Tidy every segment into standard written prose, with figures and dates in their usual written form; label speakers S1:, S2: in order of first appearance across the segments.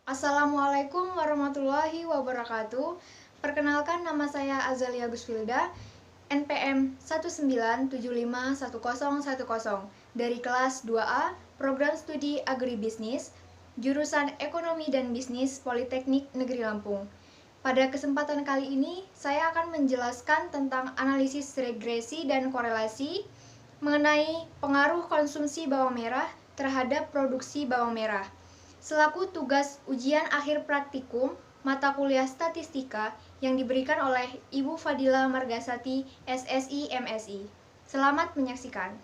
S1: Assalamualaikum warahmatullahi wabarakatuh. Perkenalkan, nama saya Azalia Gusfilda, NPM 197510110 dari kelas 2A, Program Studi Agribisnis, jurusan Ekonomi dan Bisnis Politeknik Negeri Lampung. Pada kesempatan kali ini, saya akan menjelaskan tentang analisis regresi dan korelasi mengenai pengaruh konsumsi bawang merah terhadap produksi bawang merah, selaku tugas ujian akhir praktikum mata kuliah statistika yang diberikan oleh Ibu Fadila Margasati, SSI MSI. Selamat menyaksikan.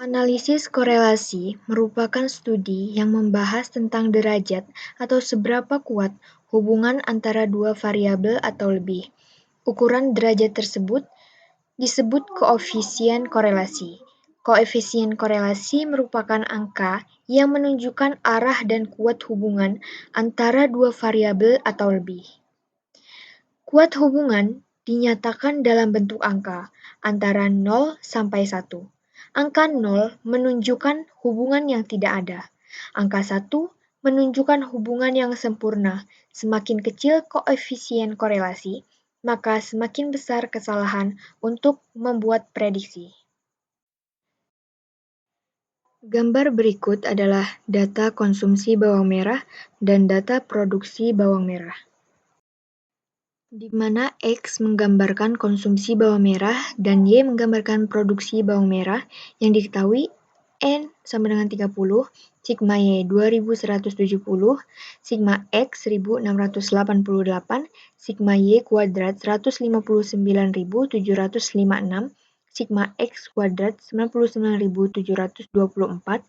S1: Analisis korelasi merupakan studi yang membahas tentang derajat atau seberapa kuat hubungan antara dua variabel atau lebih. Ukuran derajat tersebut disebut koefisien korelasi. Koefisien korelasi merupakan angka yang menunjukkan arah dan kuat hubungan antara dua variabel atau lebih. Kuat hubungan dinyatakan dalam bentuk angka antara 0 sampai 1. Angka 0 menunjukkan hubungan yang tidak ada. Angka 1 menunjukkan hubungan yang sempurna. Semakin kecil koefisien korelasi, maka semakin besar kesalahan untuk membuat prediksi. Gambar berikut adalah data konsumsi bawang merah dan data produksi bawang merah, di mana X menggambarkan konsumsi bawang merah dan Y menggambarkan produksi bawang merah yang diketahui N sama dengan 30, sigma Y 2170, sigma X 1688, sigma Y kuadrat 159.756, sigma X kuadrat 99.724,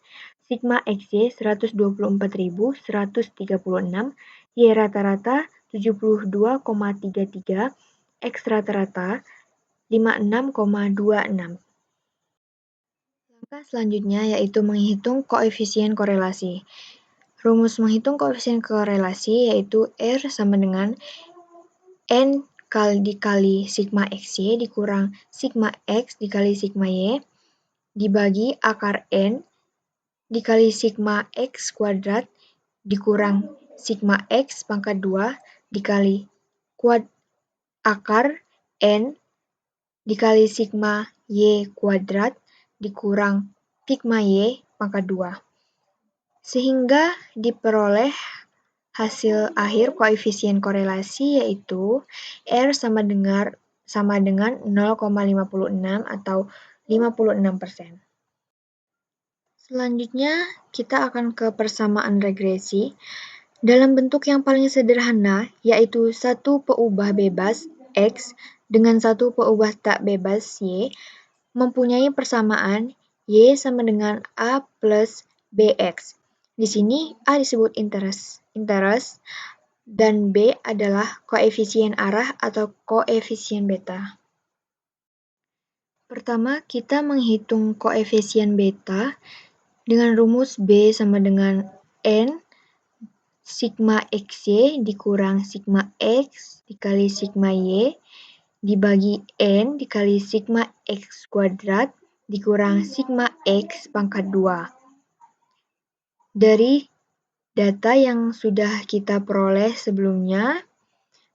S1: sigma XY 124.136, Y rata-rata 72,33, X rata-rata 56,26. Langkah selanjutnya yaitu menghitung koefisien korelasi. Rumus menghitung koefisien korelasi yaitu R sama dengan N dikali sigma XY dikurang sigma X dikali sigma Y dibagi akar N dikali sigma X kuadrat dikurang sigma X pangkat 2 dikali akar N dikali sigma Y kuadrat dikurang sigma Y pangkat 2. Sehingga diperoleh hasil akhir koefisien korelasi yaitu R sama dengan 0,56 atau 56%. Selanjutnya, kita akan ke persamaan regresi dalam bentuk yang paling sederhana, yaitu satu peubah bebas X dengan satu peubah tak bebas Y, mempunyai persamaan Y sama dengan A plus BX. Di sini A disebut interest, dan B adalah koefisien arah atau koefisien beta. Pertama, kita menghitung koefisien beta dengan rumus B sama dengan N sigma XY dikurang sigma X dikali sigma Y dibagi N dikali sigma X kuadrat dikurang sigma X pangkat 2. Dari data yang sudah kita peroleh sebelumnya,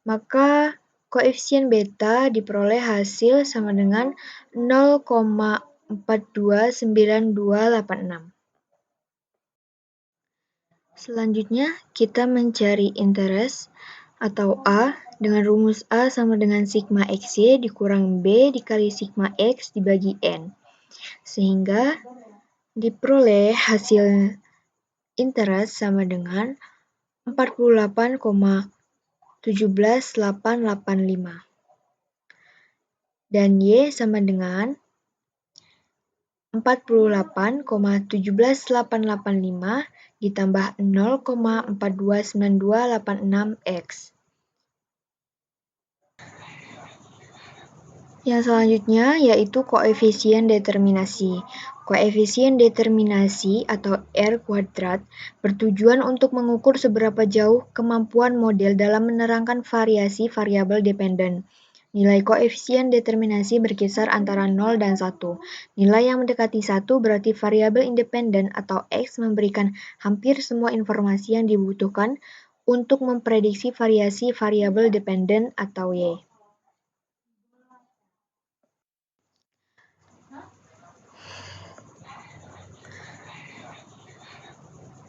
S1: maka koefisien beta diperoleh hasil sama dengan 0,429286. Selanjutnya, kita mencari interest atau A dengan rumus A sama dengan sigma XY dikurang B dikali sigma X dibagi N. Sehingga diperoleh hasil interest sama dengan 48,17885. Dan Y sama dengan 48,17885 ditambah 0,429286X. Yang selanjutnya yaitu koefisien determinasi. Koefisien determinasi atau R kuadrat bertujuan untuk mengukur seberapa jauh kemampuan model dalam menerangkan variasi variabel dependen. Nilai koefisien determinasi berkisar antara 0 dan 1. Nilai yang mendekati 1 berarti variabel independen atau X memberikan hampir semua informasi yang dibutuhkan untuk memprediksi variasi variabel dependen atau Y.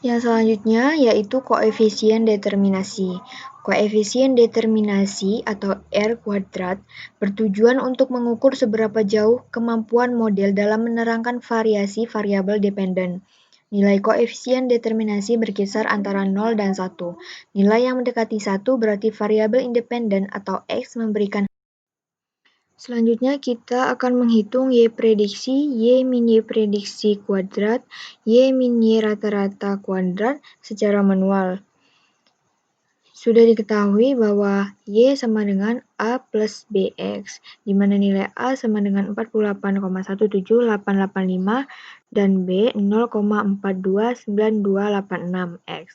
S1: Yang selanjutnya yaitu koefisien determinasi. Koefisien determinasi atau R kuadrat bertujuan untuk mengukur seberapa jauh kemampuan model dalam menerangkan variasi variabel dependen. Nilai koefisien determinasi berkisar antara 0 dan 1. Nilai yang mendekati 1 berarti variabel independen atau X memberikan. Selanjutnya kita akan menghitung Y prediksi, Y min Y prediksi kuadrat, Y min Y rata-rata kuadrat secara manual. Sudah diketahui bahwa Y sama dengan A plus BX, di mana nilai A sama dengan 48,17885 dan B 0,429286X.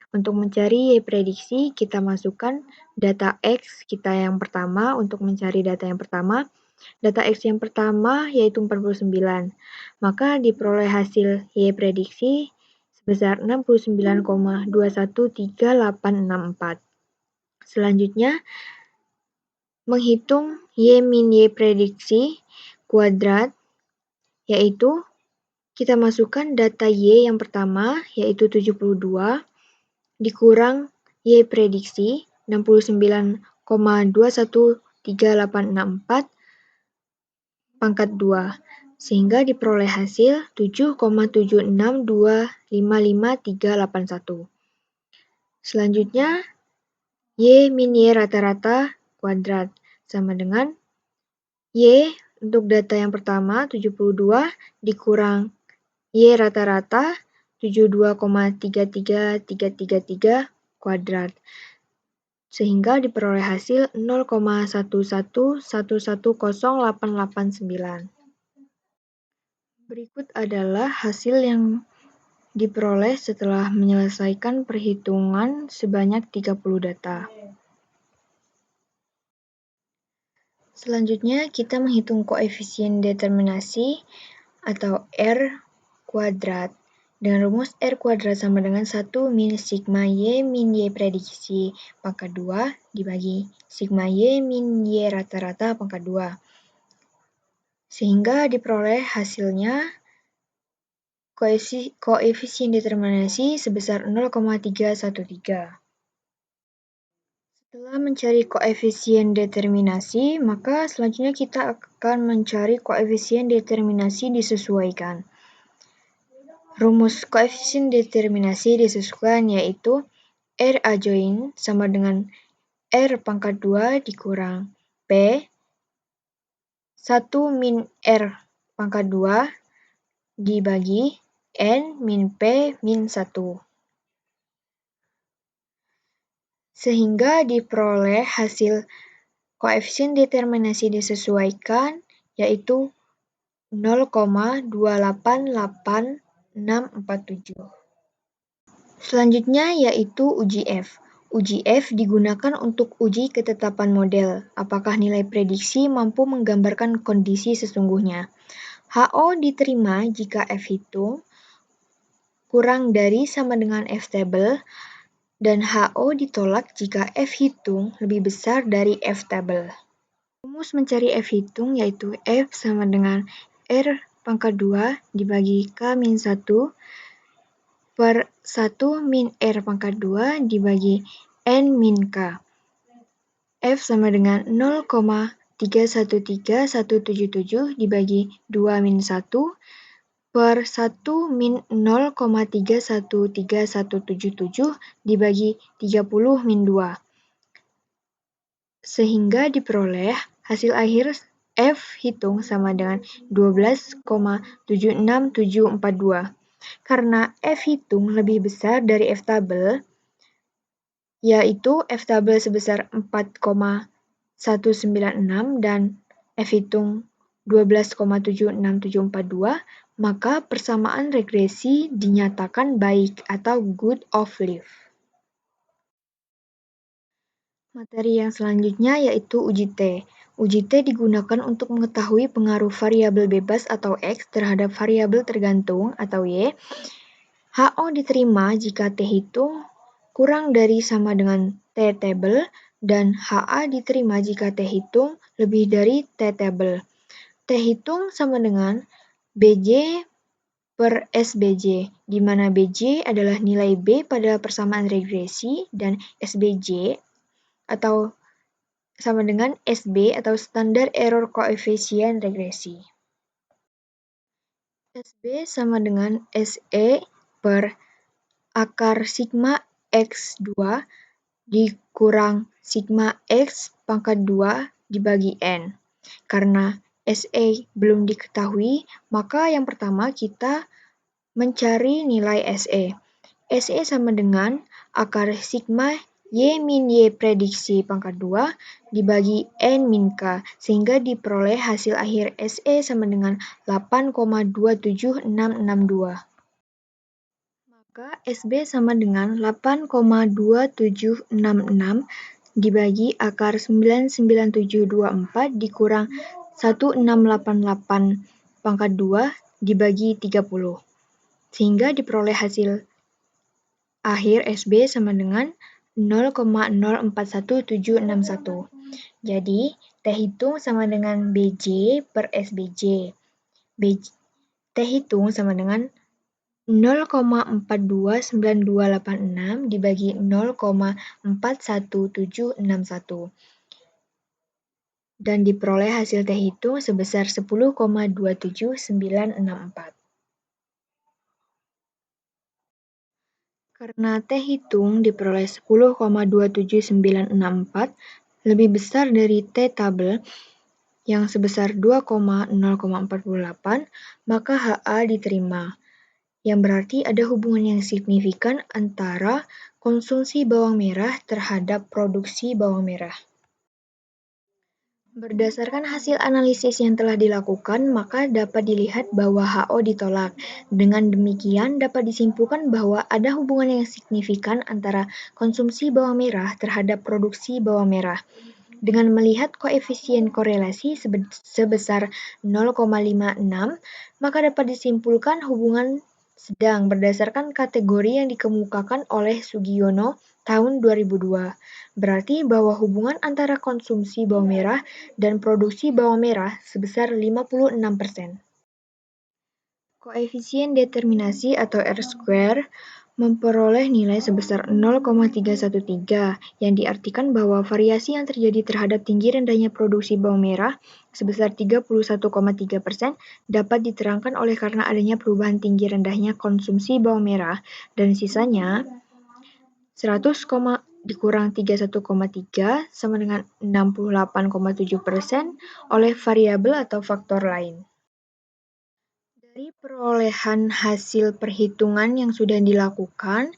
S1: Untuk mencari Y prediksi, kita masukkan data X kita yang pertama untuk mencari data yang pertama. Data X yang pertama yaitu 49. Maka diperoleh hasil Y prediksi sebesar 69,213864. Selanjutnya, menghitung Y min Y prediksi kuadrat, yaitu kita masukkan data Y yang pertama yaitu 72 dikurang Y prediksi 69,213864 pangkat 2, sehingga diperoleh hasil 7,76255381. Selanjutnya, Y min Y rata-rata kuadrat sama dengan Y untuk data yang pertama 72 dikurang Y rata-rata 72,33333 kuadrat, sehingga diperoleh hasil 0,111108889. Berikut adalah hasil yang diperoleh setelah menyelesaikan perhitungan sebanyak 30 data. Selanjutnya, kita menghitung koefisien determinasi atau R kuadrat. Dengan rumus R kuadrat sama dengan 1 min sigma Y min Y prediksi pangkat 2 dibagi sigma Y min Y rata-rata pangkat 2. Sehingga diperoleh hasilnya koefisien determinasi sebesar 0,313. Setelah mencari koefisien determinasi, maka selanjutnya kita akan mencari koefisien determinasi disesuaikan. Rumus koefisien determinasi disesuaikan yaitu R adjoint sama dengan R pangkat 2 dikurang P 1 min R pangkat 2 dibagi N min P min 1. Sehingga diperoleh hasil koefisien determinasi disesuaikan yaitu 0,288647. Selanjutnya yaitu uji F. Uji F digunakan untuk uji ketetapan model, apakah nilai prediksi mampu menggambarkan kondisi sesungguhnya. HO diterima jika F hitung kurang dari sama dengan F table, dan HO ditolak jika F hitung lebih besar dari F table. Rumus mencari F hitung yaitu F sama dengan R pangkat 2 dibagi K min 1 per 1 min R pangkat 2 dibagi N min K. F sama dengan 0,313177 dibagi 2 min 1 per 1 min 0,313177 dibagi 30 min 2. Sehingga diperoleh hasil akhir F hitung sama dengan 12,76742. Karena F hitung lebih besar dari F tabel, yaitu F tabel sebesar 4,196 dan F hitung 12,76742, maka persamaan regresi dinyatakan baik atau good of life. Materi yang selanjutnya yaitu uji T. Uji T digunakan untuk mengetahui pengaruh variabel bebas atau X terhadap variabel tergantung atau Y. HO diterima jika T hitung kurang dari sama dengan T tabel dan HA diterima jika T hitung lebih dari T tabel. T hitung sama dengan BJ per SBJ, di mana BJ adalah nilai B pada persamaan regresi dan SBJ atau sama dengan SB atau standar error koefisien regresi. SB sama dengan SE per akar sigma X2 dikurang sigma X pangkat 2 dibagi N. Karena SE belum diketahui, maka yang pertama kita mencari nilai SE. SE sama dengan akar sigma Y min Y prediksi pangkat 2 dibagi N min K, sehingga diperoleh hasil akhir SE sama dengan 8,27662. Maka SB sama dengan 8,2766 dibagi akar 99724 dikurang 1688 pangkat 2 dibagi 30. Sehingga diperoleh hasil akhir SB sama dengan 0,041761. Jadi, T hitung sama dengan BJ per SBJ. T hitung sama dengan 0,429286 dibagi 0,41761. Dan diperoleh hasil T hitung sebesar 10,27964. Karena T hitung diperoleh 10,27964 lebih besar dari T tabel yang sebesar 2,048, maka HA diterima, yang berarti ada hubungan yang signifikan antara konsumsi bawang merah terhadap produksi bawang merah. Berdasarkan hasil analisis yang telah dilakukan, maka dapat dilihat bahwa HO ditolak. Dengan demikian, dapat disimpulkan bahwa ada hubungan yang signifikan antara konsumsi bawang merah terhadap produksi bawang merah. Dengan melihat koefisien korelasi sebesar 0,56, maka dapat disimpulkan hubungan sedang berdasarkan kategori yang dikemukakan oleh Sugiono tahun 2002. Berarti bahwa hubungan antara konsumsi bawang merah dan produksi bawang merah sebesar 56%. Koefisien determinasi atau R-square memperoleh nilai sebesar 0,313, yang diartikan bahwa variasi yang terjadi terhadap tinggi rendahnya produksi bawang merah sebesar 31,3% dapat diterangkan oleh karena adanya perubahan tinggi rendahnya konsumsi bawang merah dan sisanya 100, dikurang 31,3 sama dengan 68,7% oleh variabel atau faktor lain. Dari perolehan hasil perhitungan yang sudah dilakukan,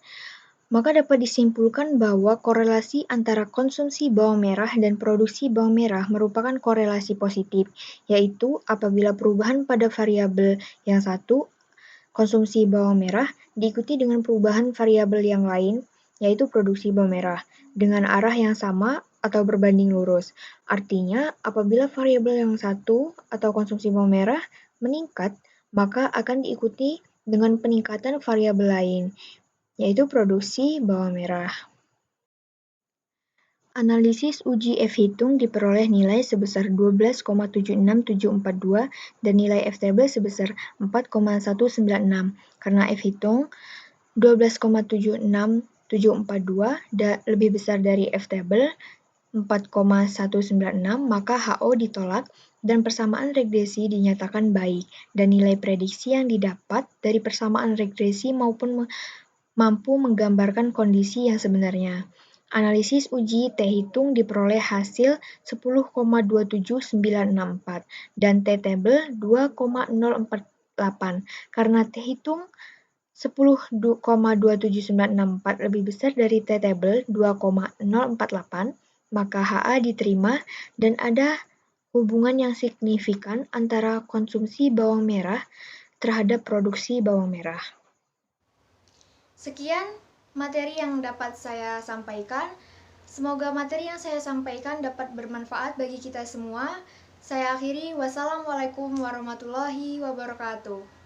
S1: maka dapat disimpulkan bahwa korelasi antara konsumsi bawang merah dan produksi bawang merah merupakan korelasi positif, yaitu apabila perubahan pada variabel yang satu, konsumsi bawang merah, diikuti dengan perubahan variabel yang lain, yaitu produksi bawang merah, dengan arah yang sama atau berbanding lurus. Artinya, apabila variabel yang satu atau konsumsi bawang merah meningkat, maka akan diikuti dengan peningkatan variabel lain, yaitu produksi bawang merah. Analisis uji F hitung diperoleh nilai sebesar 12,76742 dan nilai F tabel sebesar 4,196. Karena F hitung 12,76742 lebih besar dari F tabel 4,196, maka HO ditolak dan persamaan regresi dinyatakan baik, dan nilai prediksi yang didapat dari persamaan regresi mampu menggambarkan kondisi yang sebenarnya. Analisis uji T hitung diperoleh hasil 10,27964 dan T tabel 2,048. Karena T hitung 10,27964 lebih besar dari T tabel 2,048, maka HA diterima dan ada hubungan yang signifikan antara konsumsi bawang merah terhadap produksi bawang merah. Sekian materi yang dapat saya sampaikan.
S2: Semoga materi yang saya sampaikan dapat bermanfaat bagi kita semua. Saya akhiri, wassalamualaikum warahmatullahi wabarakatuh.